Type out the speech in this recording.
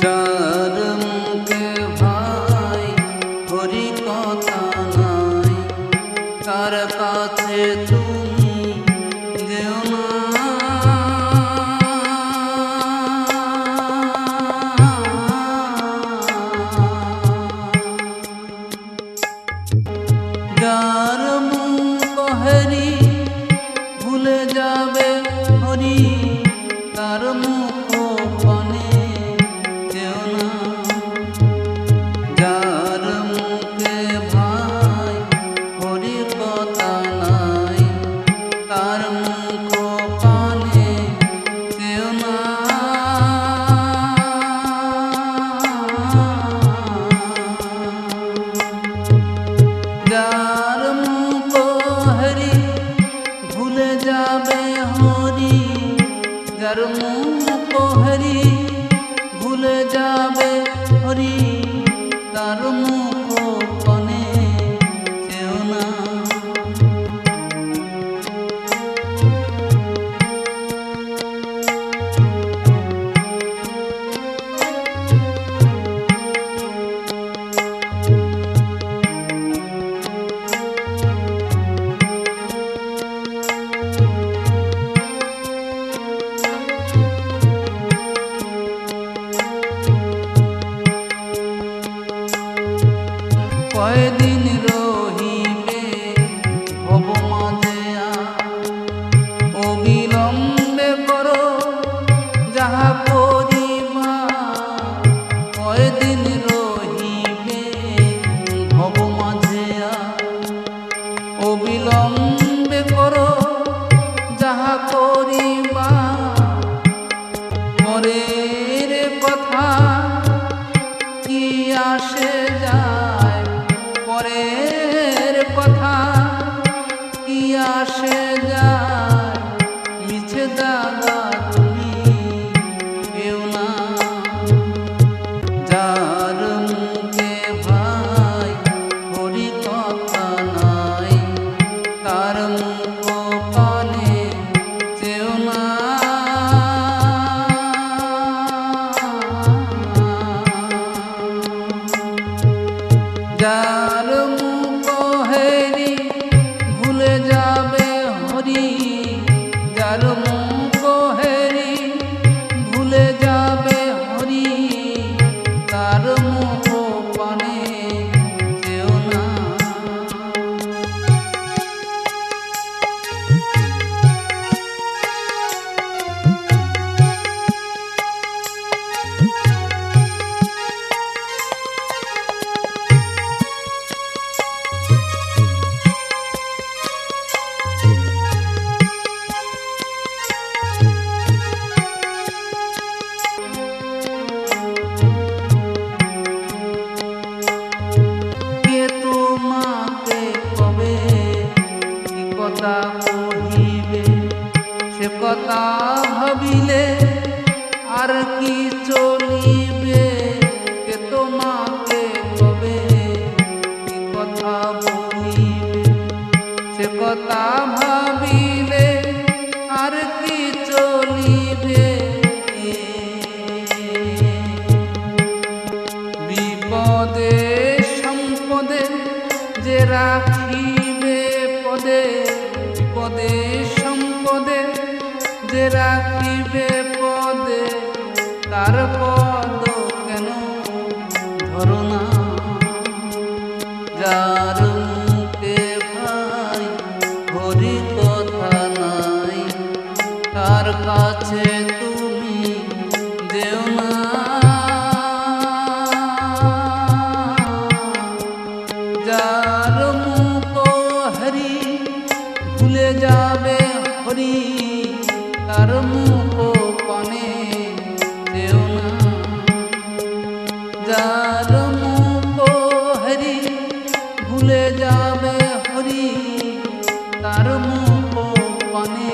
যার মুখে ভাই হরি কথা নাই, তার কাছে তুমি যেও না। যার মুখ হরি ভুলে যাবে হরি, তার মুখ পানে যেও না। যার মুখে ভাই হরি কথা নাই, তার মুখ পানে যেও না। যার মুখ হরি ভুলে যাবে হরি, যার মুখ হরি ভুলে যাবে হরি, তার মুখ পানে যেও না। কয়দিন রহিবে ভব মাঝে অবিলম্বে করো যাহা করিবা। কয়দিন রহিবে ভব মাঝে অবিলম্বে করো যাহা করিবা। পরের কথা কি আসে যায়, পরের কথা কি আসে যায়, মিছে দাগা তুমি কেউ না। যার মুখে ভাই হরি কথা নাই, তার মুখ পানে যেও না। যার মুখ হরি ভুলে যাবে হরি, যার মুখ হরি ভুলে যাবে হরি, তার মুখ পানে যেও না। কথা কহিবে সে কথা ভাবিলে আর কি চলিবে। কে তোমাকে কবে কি কথা বলিবে, সে কথা ভাবিলে আর কি চলিবে। বিপদে সম্পদে যে রাখিবে পদে, বিপদে সম্পদে যে রাখিবে পদে, তার পদ কেন ধরো না। যার মুখে ভাই হরি কথা নাই, তার কাছে তুমি যেও না। যার মুখ হরি ভুলে যাবে হরি, তার মুখ পানে যেও না। যার মুখ হরি ভুলে যাবে হরি, তার মুখ পানে